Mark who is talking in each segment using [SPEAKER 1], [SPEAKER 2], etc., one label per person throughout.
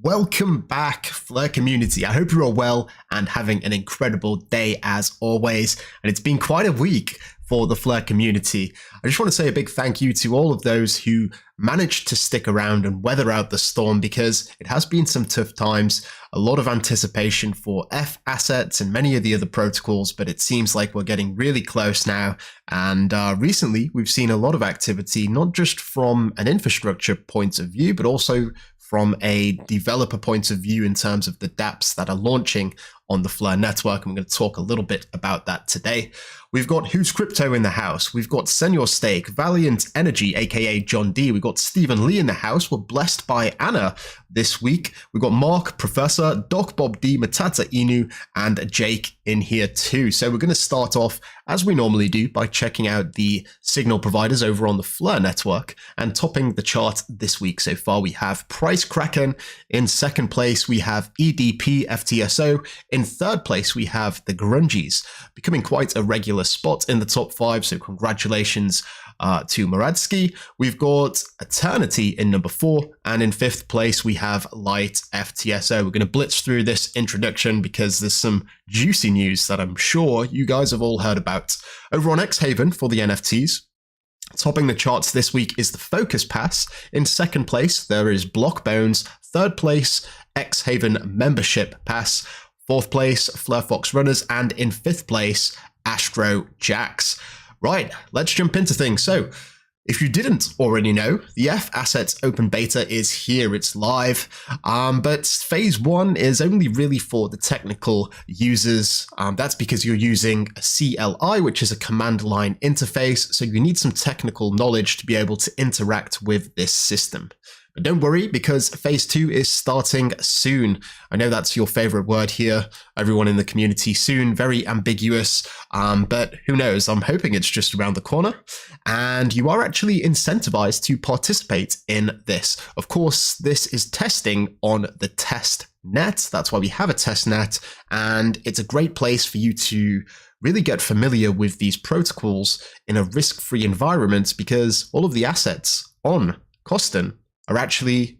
[SPEAKER 1] Welcome back, Fleur community. I hope you're all well and having an incredible day as always. And it's been quite a week for the Fleur community. I just want to say a big thank you to all of those who managed to stick around and weather out the storm, because it has been some tough times, a lot of anticipation for F assets and many of the other protocols, but it seems like we're getting really close now. And recently we've seen a lot of activity, not just from an infrastructure point of view, but also from a developer point of view in terms of the dApps that are launching on the Fleur network. And we're going to talk a little bit about that today. We've got Who's Crypto in the house. We've got Senior Stake, Valiant Energy, aka John D. We've got Stephen Lee in the house. We're blessed by Anna this week. We've got Mark, Professor, Doc Bob D, Matata Inu, and Jake in here too. So we're going to start off, as we normally do, by checking out the signal providers over on the Fleur network. And topping the chart this week so far, we have Price Kraken. In second place, we have EDP FTSO. In third place, we have the Grungies, becoming quite a regular spot in the top 5. So congratulations to Muradsky. We've got Eternity in number 4, and in 5th place we have Light FTSO. We're going to blitz through this introduction because there's some juicy news that I'm sure you guys have all heard about. Over on xHaven for the NFTs, topping the charts this week is the Focus Pass. In second place there is Block Bonez. Third place, xHaven Membership Pass. Fourth place, Fleur Fox Runners, and in 5th place, Astro Jacks. Right, let's jump into things. So, if you didn't already know, the F Assets Open Beta is here, it's live, but Phase 1 is only really for the technical users. That's because you're using a CLI, which is a command line interface, so you need some technical knowledge to be able to interact with this system. But don't worry, because Phase 2 is starting soon. I know that's your favorite word here, everyone in the community. Soon, very ambiguous, but who knows? I'm hoping it's just around the corner. And you are actually incentivized to participate in this. Of course, this is testing on the Testnet. That's why we have a Testnet. And it's a great place for you to really get familiar with these protocols in a risk-free environment, because all of the assets on Coston are actually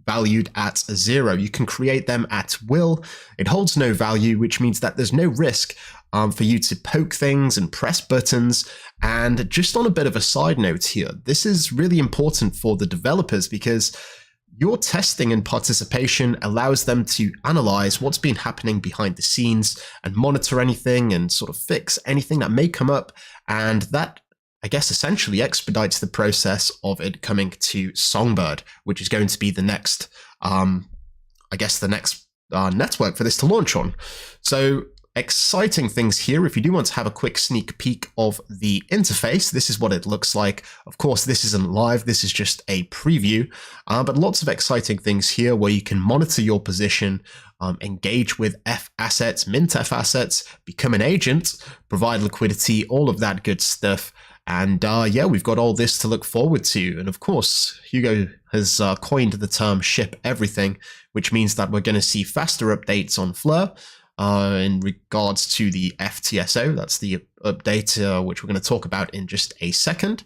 [SPEAKER 1] valued at 0. You can create them at will. It holds no value, which means that there's no risk for you to poke things and press buttons. And just on a bit of a side note here, this is really important for the developers, because your testing and participation allows them to analyze what's been happening behind the scenes and monitor anything and sort of fix anything that may come up. And that, I guess, essentially expedites the process of it coming to Songbird, which is going to be the next, network for this to launch on. So exciting things here. If you do want to have a quick sneak peek of the interface, this is what it looks like. Of course, this isn't live. This is just a preview, but lots of exciting things here where you can monitor your position, engage with F assets, mint F assets, become an agent, provide liquidity, all of that good stuff. And yeah, we've got all this to look forward to. And of course, Hugo has coined the term ship everything, which means that we're going to see faster updates on Fleur in regards to the FTSO. That's the update which we're going to talk about in just a second.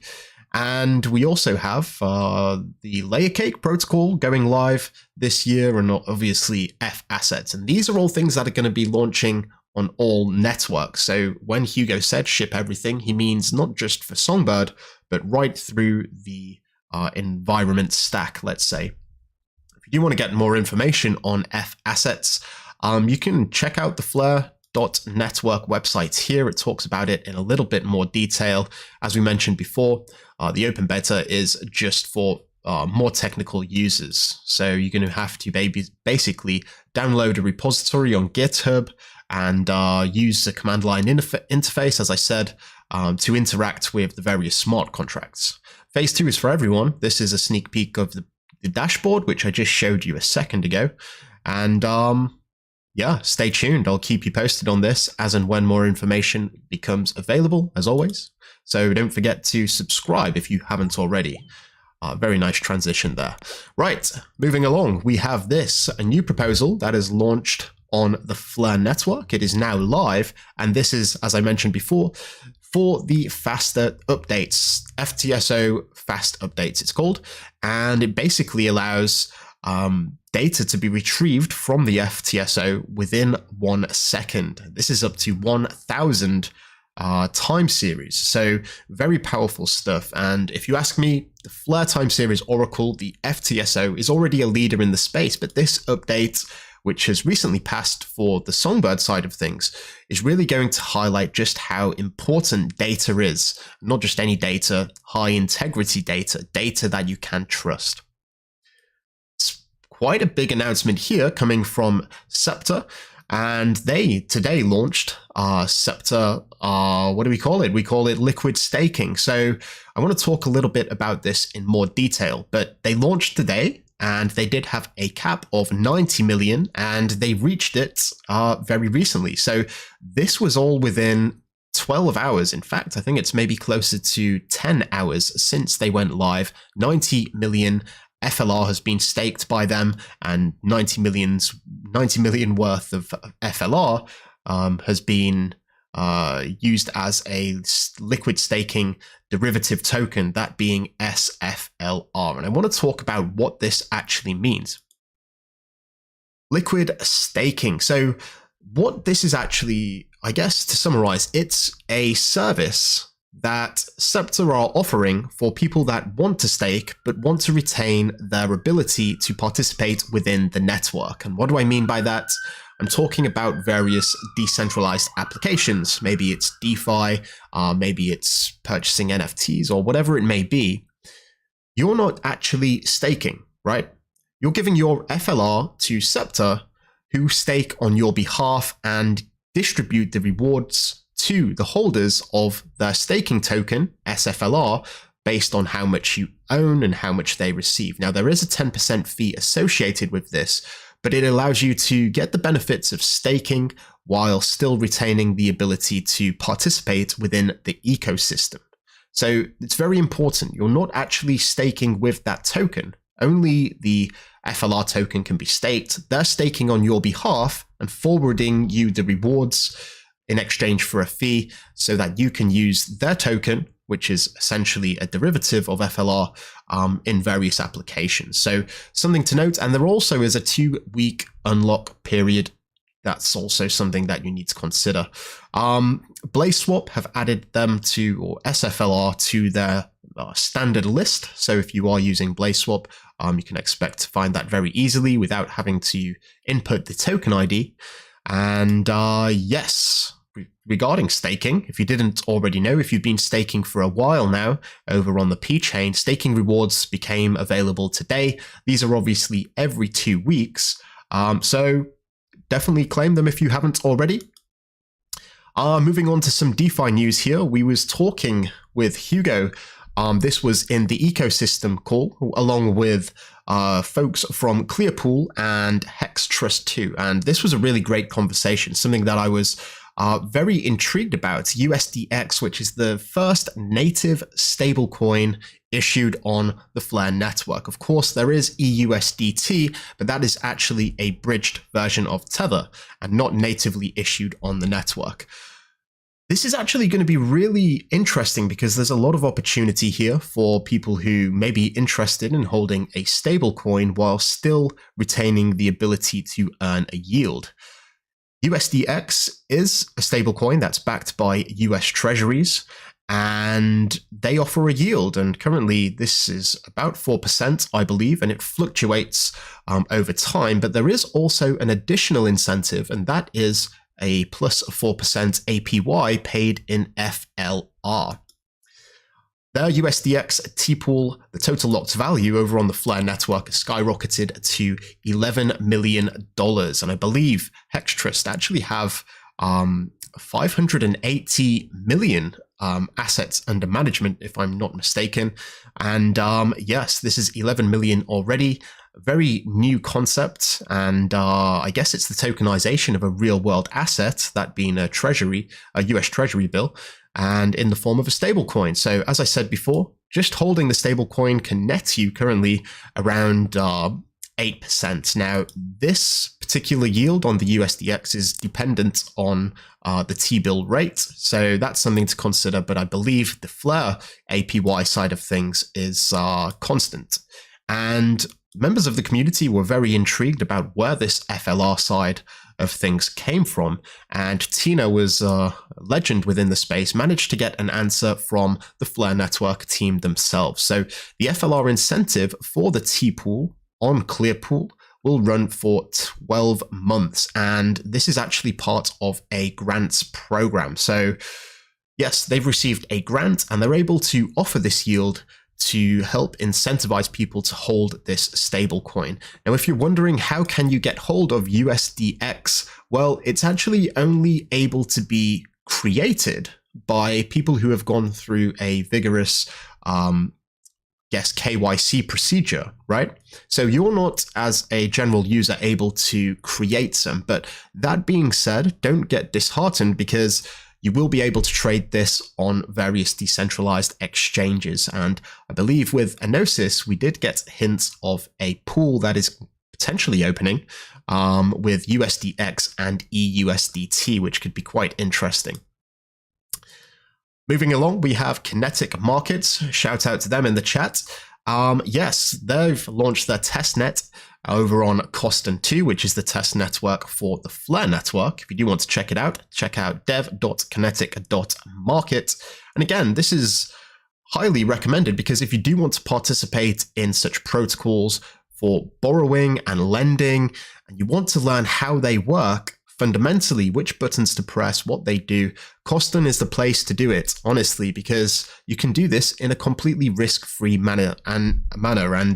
[SPEAKER 1] And we also have the Layer Cake protocol going live this year, and obviously F assets. And these are all things that are going to be launching on all networks. So when Hugo said ship everything, he means not just for Songbird, but right through the environment stack, let's say. if you do want to get more information on F assets, you can check out the Flare.network website here. It talks about it in a little bit more detail. As we mentioned before, the open beta is just for more technical users. So you're going to have to basically download a repository on GitHub and use the command line interface, as I said, to interact with the various smart contracts. Phase 2 is for everyone. This is a sneak peek of the dashboard, which I just showed you a second ago. And yeah, stay tuned. I'll keep you posted on this as and when more information becomes available, as always. So don't forget to subscribe if you haven't already. Very nice transition there. Right, moving along, we have a new proposal that is launched on the Flare network. It is now live, and this is, as I mentioned before, for the faster updates, FTSO fast updates it's called, and it basically allows data to be retrieved from the FTSO within 1 second. This is up to 1,000 time series, so very powerful stuff. And if you ask me, the Flare time series Oracle, the FTSO, is already a leader in the space, but this update, which has recently passed for the Songbird side of things, is really going to highlight just how important data is. Not just any data, high integrity data, data that you can trust. It's quite a big announcement here coming from Scepter. And they today launched Scepter, what do we call it? We call it liquid staking. So I want to talk a little bit about this in more detail, but they launched today and they did have a cap of 90 million and they reached it very recently. So this was all within 12 hours. In fact, I think it's maybe closer to 10 hours since they went live. 90 million FLR has been staked by them, and 90 million worth of FLR has been used as a liquid staking derivative token, that being SFLR. And I want to talk about what this actually means. Liquid staking. So what this is actually, I guess to summarize, it's a service that Scepter are offering for people that want to stake but want to retain their ability to participate within the network. And what do I mean by that? I'm talking about various decentralized applications. Maybe it's DeFi, maybe it's purchasing NFTs or whatever it may be. You're not actually staking, right? You're giving your FLR to Scepter, who stake on your behalf and distribute the rewards to the holders of their staking token, SFLR, based on how much you own and how much they receive. Now, there is a 10% fee associated with this, but it allows you to get the benefits of staking while still retaining the ability to participate within the ecosystem. So it's very important. You're not actually staking with that token. Only the FLR token can be staked. They're staking on your behalf and forwarding you the rewards in exchange for a fee so that you can use their token, which is essentially a derivative of FLR, in various applications. So something to note. And there also is a 2-week unlock period. That's also something that you need to consider. BlazeSwap have added them to, or SFLR, to their standard list. So if you are using BlazeSwap, you can expect to find that very easily without having to input the token ID. And yes, regarding staking, if you didn't already know, if you've been staking for a while now over on the P chain, staking rewards became available today. These are obviously every 2 weeks. So definitely claim them if you haven't already. Moving on to some DeFi news here. We was talking with Hugo. This was in the ecosystem call, along with folks from Clearpool and Hex Trust 2. And this was a really great conversation, something that I was very intrigued about. USDX, which is the first native stablecoin issued on the Flare network. Of course, there is EUSDT, but that is actually a bridged version of Tether and not natively issued on the network. This is actually going to be really interesting because there's a lot of opportunity here for people who may be interested in holding a stablecoin while still retaining the ability to earn a yield. USDX is a stablecoin that's backed by US treasuries, and they offer a yield. And currently this is about 4%, I believe, and it fluctuates over time. But there is also an additional incentive, and that is a plus 4% APY paid in FLR. Their USDX T-Pool, the total locked value over on the Flare network, skyrocketed to $11 million. And I believe Hex Trust actually have 580 million assets under management, if I'm not mistaken. And yes, this is 11 million already. Very new concept, and I guess it's the tokenization of a real-world asset, that being a treasury, a US Treasury bill, and in the form of a stablecoin. So as I said before, just holding the stablecoin can net you currently around 8%. Now, this particular yield on the USDX is dependent on the T-bill rate, so that's something to consider, but I believe the Flare APY side of things is constant. And members of the community were very intrigued about where this FLR side of things came from, and Tina was a legend within the space, managed to get an answer from the Flare network team themselves. So the FLR incentive for the T-pool on Clearpool will run for 12 months, and this is actually part of a grants program. So yes, they've received a grant and they're able to offer this yield to help incentivize people to hold this stablecoin. Now, if you're wondering how can you get hold of USDX, well, it's actually only able to be created by people who have gone through a vigorous KYC procedure, right? So you're not, as a general user, able to create some. But that being said, don't get disheartened, because you will be able to trade this on various decentralized exchanges. And I believe with Enosis, we did get hints of a pool that is potentially opening with USDX and EUSDT, which could be quite interesting. Moving along, we have Kinetic Markets. Shout out to them in the chat. Yes, they've launched their testnet over on Coston 2, which is the test network for the Flare network. If you do want to check it out, check out dev.kinetic.market. And again, this is highly recommended, because if you do want to participate in such protocols for borrowing and lending, and you want to learn how they work, fundamentally, which buttons to press, what they do, Coston is the place to do it, honestly, because you can do this in a completely risk-free manner. And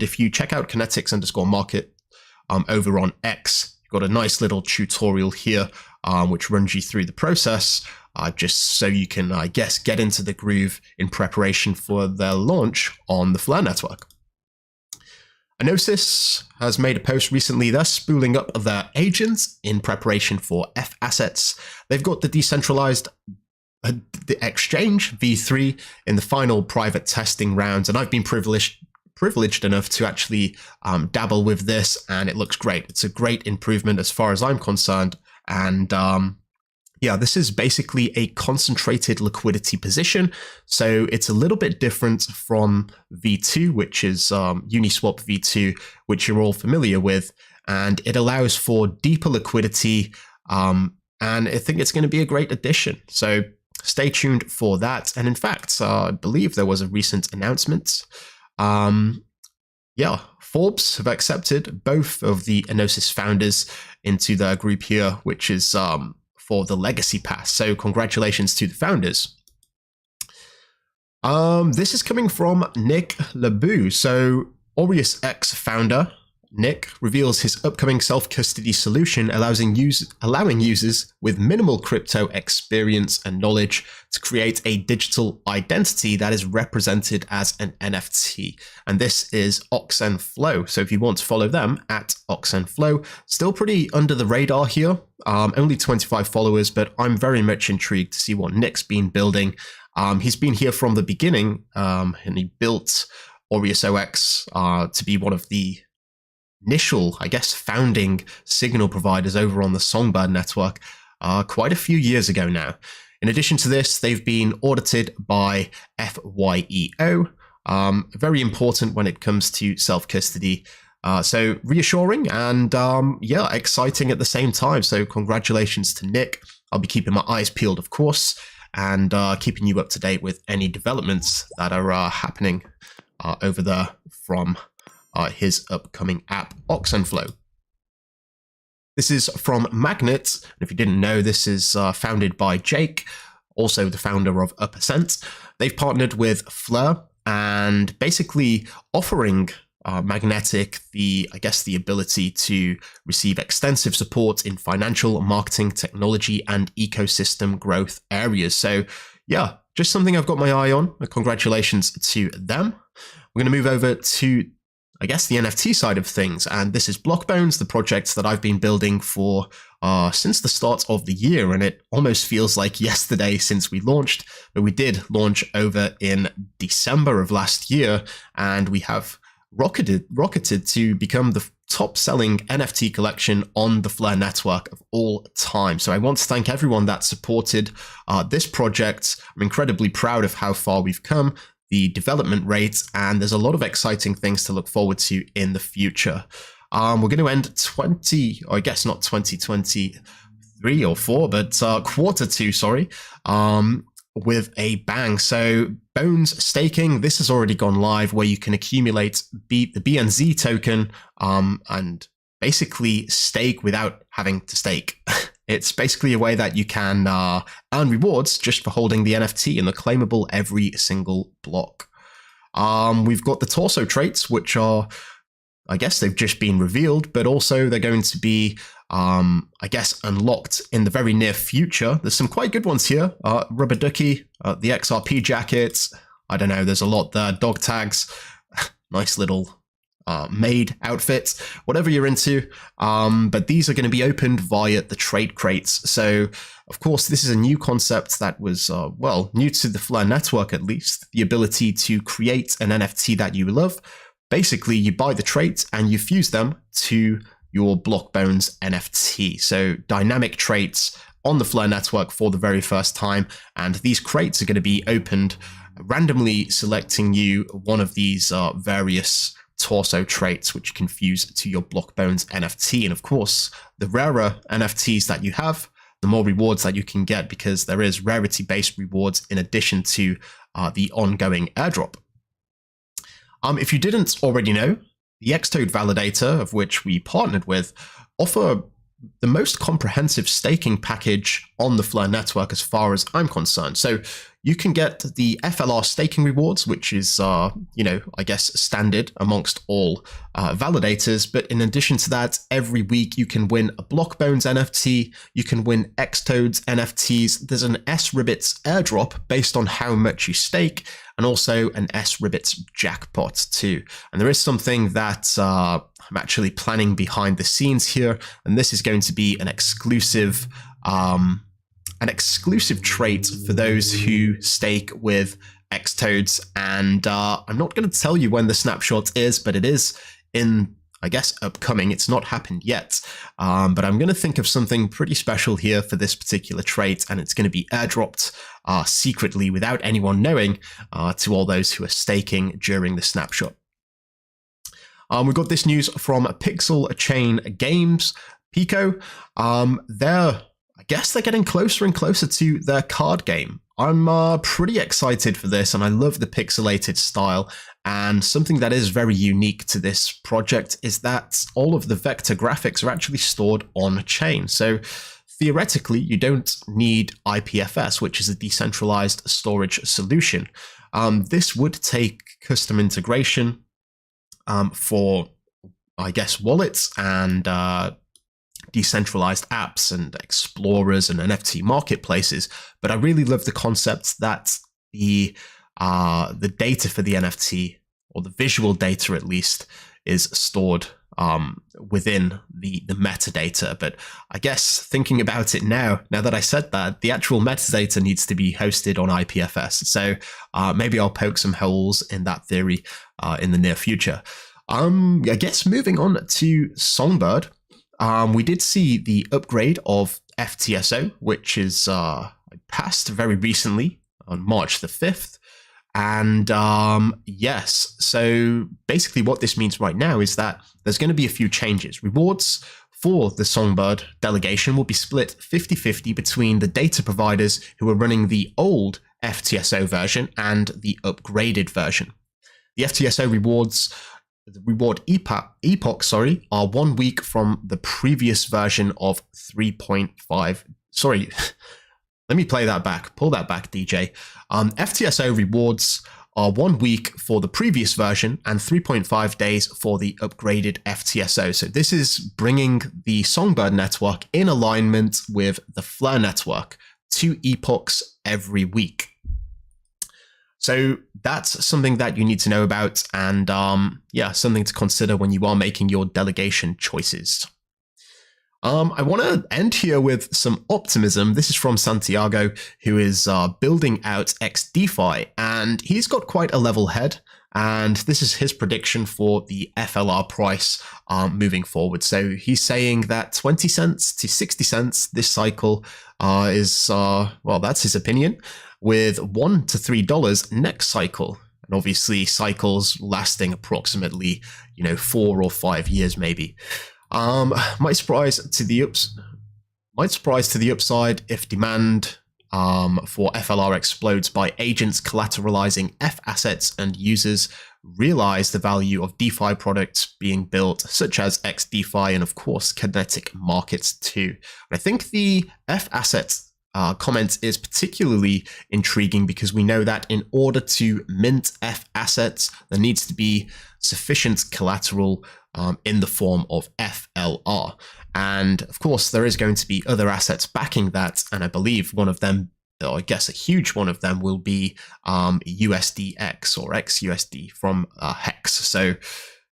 [SPEAKER 1] if you check out kinetics_market over on X, you've got a nice little tutorial here, which runs you through the process, just so you can, I guess, get into the groove in preparation for their launch on the Flare network. Enosis has made a post recently. They're spooling up their agents in preparation for F assets. They've got the decentralized the exchange V3 in the final private testing rounds, and I've been privileged enough to actually dabble with this, and it looks great. It's a great improvement as far as I'm concerned. And yeah, this is basically a concentrated liquidity position. So it's a little bit different from V2, which is Uniswap V2, which you're all familiar with. And it allows for deeper liquidity. And I think it's going to be a great addition. So stay tuned for that. And in fact, I believe there was a recent announcement. Yeah, Forbes have accepted both of the Enosis founders into their group here, which is for the Legacy Pass. So congratulations to the founders. This is coming from Nick Labou. So Aureus X founder Nick reveals his upcoming self-custody solution, allowing users with minimal crypto experience and knowledge to create a digital identity that is represented as an NFT. And this is Oxenflow. So if you want to follow them at Oxenflow, still pretty under the radar here. Only 25 followers, but I'm very much intrigued to see what Nick's been building. He's been here from the beginning, and he built Aureus OX to be one of the initial, I guess, founding signal providers over on the Songbird network quite a few years ago now. In addition to this, they've been audited by FYEO, very important when it comes to self-custody. So reassuring and yeah, exciting at the same time. So congratulations to Nick. I'll be keeping my eyes peeled, of course. and keeping you up to date with any developments that are happening over there from his upcoming app, Oxenflow. This is from Magnet. If you didn't know, this is founded by Jake, also the founder of Uppercent. They've partnered with Fleur and basically offering Magnetic the ability to receive extensive support in financial, marketing, technology, and ecosystem growth areas. So yeah, just something I've got my eye on. Congratulations to them. We're going to move over to the NFT side of things, and this is Block and Bonez, the project that I've been building for since the start of the year, and it almost feels like yesterday since we launched, but we did launch over in December of last year, and we have rocketed to become the top-selling NFT collection on the Fleur network of all time. So I want to thank everyone that supported this project. I'm incredibly proud of how far we've come, the development rate, and there's a lot of exciting things to look forward to in the future. We're going to end not 2023 or 4, but Q2, sorry, with a bang. So Bonez staking, this has already gone live, where you can accumulate the BNZ token and basically stake without having to stake. It's basically a way that you can earn rewards just for holding the NFT, and they're claimable every single block. We've got the torso traits, which are, they've just been revealed, but also they're going to be, unlocked in the very near future. There's some quite good ones here. Rubber Ducky, the XRP jackets. I don't know, there's a lot there. Dog tags, nice little maid outfits, whatever you're into. But these are going to be opened via the trade crates. So, of course, this is a new concept that was, new to the Fleur network at least. The ability to create an NFT that you love. Basically, you buy the traits and you fuse them to your Block and Bonez NFT. So dynamic traits on the Fleur network for the very first time. And these crates are going to be opened, randomly selecting you one of these various torso traits, which you can fuse to your Block and Bonez NFT. And of course, the rarer NFTs that you have, the more rewards that you can get, because there is rarity-based rewards in addition to the ongoing airdrop. If you didn't already know, the xToad validator, of which we partnered with, offer the most comprehensive staking package on the Fleur network as far as I'm concerned. So you can get the FLR staking rewards, which is, standard amongst all validators. But in addition to that, every week you can win a Block and Bonez NFT, you can win xToad's NFTs. There's an S-Ribbits airdrop based on how much you stake, and also an S-Ribbits jackpot too. And there is something that I'm actually planning behind the scenes here, and this is going to be an exclusive trait for those who stake with xToads. And I'm not going to tell you when the snapshot is, but it is in, upcoming. It's not happened yet, but I'm going to think of something pretty special here for this particular trait, and it's going to be airdropped secretly without anyone knowing to all those who are staking during the snapshot. We've got this news from Pixel Chain Games, Pico. They're getting closer and closer to their card game. I'm pretty excited for this, and I love the pixelated style. And something that is very unique to this project is that all of the vector graphics are actually stored on chain. So theoretically, you don't need IPFS, which is a decentralized storage solution. This would take custom integration for, wallets and decentralized apps and explorers and NFT marketplaces. But I really love the concept that the data for the NFT, or the visual data at least, is stored within the metadata. But thinking about it now that I said that, the actual metadata needs to be hosted on IPFS. So maybe I'll poke some holes in that theory in the near future. Moving on to Songbird. We did see the upgrade of FTSO, which is passed very recently on March the 5th. And yes, so basically what this means right now is that there's going to be a few changes. Rewards for the Songbird delegation will be split 50-50 between the data providers who are running the old FTSO version and the upgraded version. The FTSO reward epochs are 1 week from the previous version of 3.5. Sorry, let me play that back. Pull that back, DJ. FTSO rewards are 1 week for the previous version and 3.5 days for the upgraded FTSO. So this is bringing the Songbird network in alignment with the Flare network, 2 epochs every week. So that's something that you need to know about, and yeah, something to consider when you are making your delegation choices. I want to end here with some optimism. This is from Santiago, who is building out xDeFi, and he's got quite a level head. And this is his prediction for the FLR price moving forward. So he's saying that 20 cents to 60 cents this cycle is, well, that's his opinion, with $1 to $3 next cycle. And obviously cycles lasting approximately, 4 or 5 years maybe. Might surprise to the upside if demand for FLR explodes by agents collateralizing F assets and users realize the value of DeFi products being built, such as xDeFi and of course kinetic markets too. And I think the F assets comment is particularly intriguing because we know that in order to mint F assets, there needs to be sufficient collateral in the form of FLR. And of course, there is going to be other assets backing that. And I believe one of them, or I guess a huge one of them, will be USDX or XUSD from Hex. So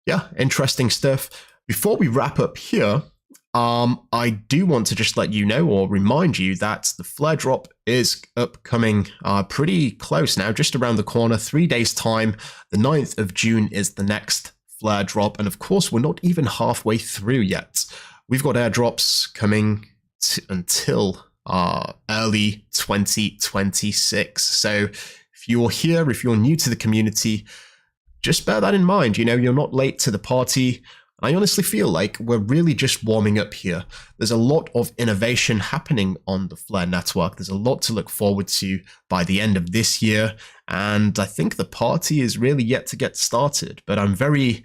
[SPEAKER 1] yeah, interesting stuff. Before we wrap up here, I do want to just let you know or remind you that the Flare drop is upcoming pretty close now, just around the corner, 3 days time. The 9th of June is the next Flare drop. And of course, we're not even halfway through yet. We've got airdrops coming until early 2026. So if you're here, if you're new to the community, just bear that in mind. You're not late to the party. I honestly feel like we're really just warming up here. There's a lot of innovation happening on the Flare network. There's a lot to look forward to by the end of this year. And I think the party is really yet to get started. But I'm very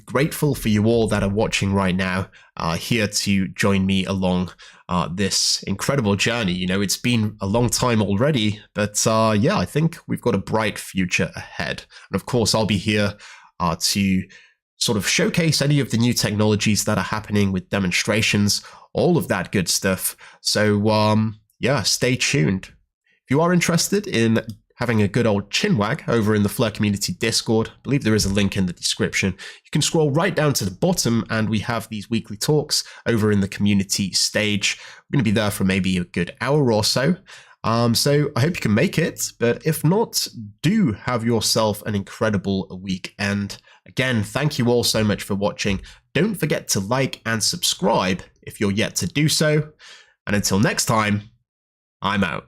[SPEAKER 1] grateful for you all that are watching right now, here to join me along this incredible journey. It's been a long time already, but yeah, I think we've got a bright future ahead. And of course, I'll be here to sort of showcase any of the new technologies that are happening with demonstrations, all of that good stuff. So yeah, stay tuned. If you are interested in having a good old chinwag over in the Flare community Discord, I believe there is a link in the description. You can scroll right down to the bottom and we have these weekly talks over in the community stage. We're going to be there for maybe a good hour or so. So I hope you can make it, but if not, do have yourself an incredible week. And again, thank you all so much for watching. Don't forget to like and subscribe if you're yet to do so. And until next time, I'm out.